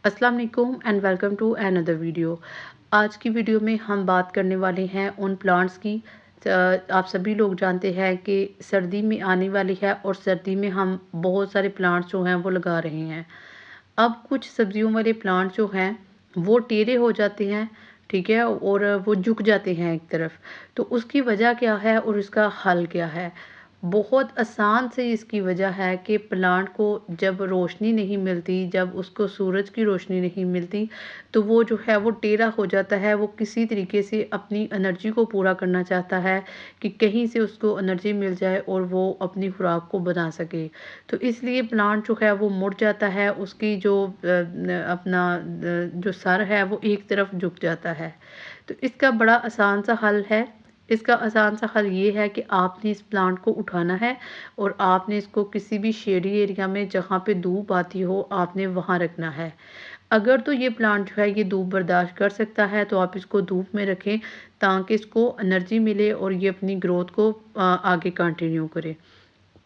अस्सलाम वालेकुम and welcome to another video. आज की वीडियो में हम बात करने वाले हैं उन प्लांट्स की। आप सभी लोग जानते हैं कि सर्दी में आने वाली है और सर्दी में हम बहुत सारे प्लांट्स जो हैं वो लगा रहे हैं। अब कुछ सब्जियों वाले प्लांट जो हैं वो टेढ़े हो जाते हैं, ठीक है, और वो झुक जाते हैं एक तरफ। तो उसकी वजह क्या है और इसका हल क्या है? बहुत आसान से इसकी वजह है कि प्लांट को जब रोशनी नहीं मिलती, जब उसको सूरज की रोशनी नहीं मिलती, तो वो जो है वो टेढ़ा हो जाता है। वो किसी तरीके से अपनी एनर्जी को पूरा करना चाहता है कि कहीं से उसको एनर्जी मिल जाए और वो अपनी खुराक को बना सके। तो इसलिए प्लांट जो है वो मुड़ जाता है, उसकी जो जो सर है वो एक तरफ झुक जाता है। तो इसका बड़ा आसान सा हल है। इसका आसान सा हल ये है कि आपने इस प्लांट को उठाना है और आपने इसको किसी भी शेडी एरिया में जहाँ पे धूप आती हो आपने वहाँ रखना है। अगर तो ये प्लांट जो है ये धूप बर्दाश्त कर सकता है तो आप इसको धूप में रखें ताकि इसको एनर्जी मिले और ये अपनी ग्रोथ को आगे कंटिन्यू करे।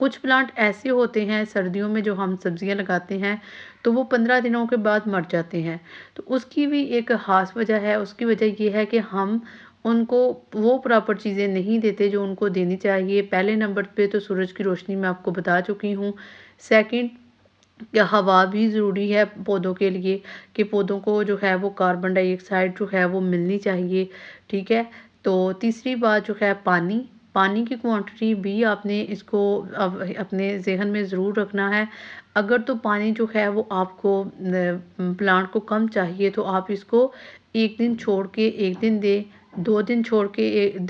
कुछ प्लांट ऐसे होते हैं सर्दियों में जो हम सब्जियां लगाते हैं तो वो 15 दिनों के बाद मर जाते हैं। तो उसकी भी एक ख़ास वजह है। उसकी वजह ये है कि हम उनको वो प्रॉपर चीज़ें नहीं देते जो उनको देनी चाहिए। पहले नंबर पे तो सूरज की रोशनी मैं आपको बता चुकी हूँ। सेकंड, क्या हवा भी ज़रूरी है पौधों के लिए कि पौधों को जो है वो कार्बन डाइऑक्साइड जो है वो मिलनी चाहिए, ठीक है। तो तीसरी बात जो है पानी, पानी की क्वांटिटी भी आपने इसको अब अपने ज़हन में ज़रूर रखना है। अगर तो पानी जो है वो आपको प्लांट को कम चाहिए तो आप इसको 1 दिन छोड़ के 1 दिन दें, 2 दिन छोड़ के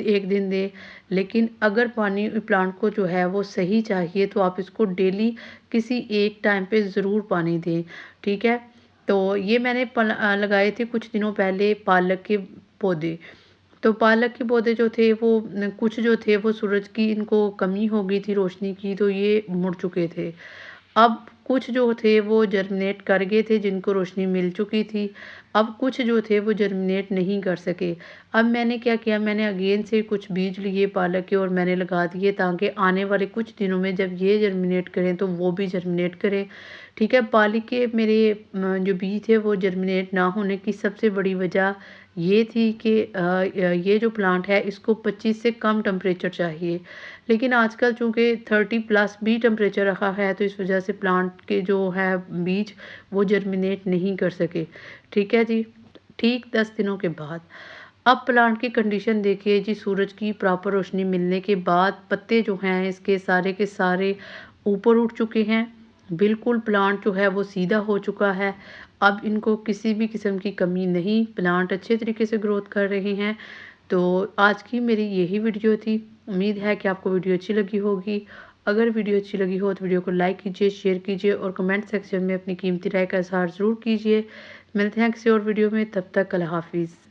1 दिन दें। लेकिन अगर पानी प्लांट को जो है वो सही चाहिए तो आप इसको डेली किसी एक टाइम पे ज़रूर पानी दें, ठीक है। तो ये मैंने लगाए थे कुछ दिनों पहले पालक के पौधे। तो पालक के पौधे जो थे वो कुछ जो थे वो सूरज की इनको कमी हो गई थी रोशनी की तो ये मुड़ चुके थे। अब कुछ जो थे वो जर्मिनेट कर गए थे जिनको रोशनी मिल चुकी थी। अब कुछ जो थे वो जर्मिनेट नहीं कर सके। अब मैंने क्या किया, मैंने अगेन से कुछ बीज लिए पालक के और मैंने लगा दिए ताकि आने वाले कुछ दिनों में जब ये जर्मिनेट करें तो वो भी जर्मिनेट करें, ठीक है। पालक के मेरे जो बीज थे वो जर्मिनेट ना होने की सबसे बड़ी वजह ये थी कि ये जो प्लांट है इसको 25 से कम टेम्परेचर चाहिए। लेकिन आजकल चूँकि 30 प्लस भी टेम्परेचर रखा है तो इस वजह से प्लांट के जो है बीज वो जर्मिनेट नहीं कर सके, ठीक है जी। ठीक 10 दिनों के बाद अब प्लांट की कंडीशन देखिए जी। सूरज की प्रॉपर रोशनी मिलने के बाद पत्ते जो हैं इसके सारे के सारे ऊपर उठ चुके हैं। बिल्कुल प्लांट जो है वो सीधा हो चुका है। अब इनको किसी भी किस्म की कमी नहीं, प्लांट अच्छे तरीके से ग्रोथ कर रहे हैं। तो आज की मेरी यही वीडियो थी। उम्मीद है कि आपको वीडियो अच्छी लगी होगी। अगर वीडियो अच्छी लगी हो तो वीडियो को लाइक कीजिए, शेयर कीजिए और कमेंट सेक्शन में अपनी कीमती राय का इज़हार ज़रूर कीजिए। मिलते हैं किसी और वीडियो में, तब तक अल्लाह हाफ़िज़।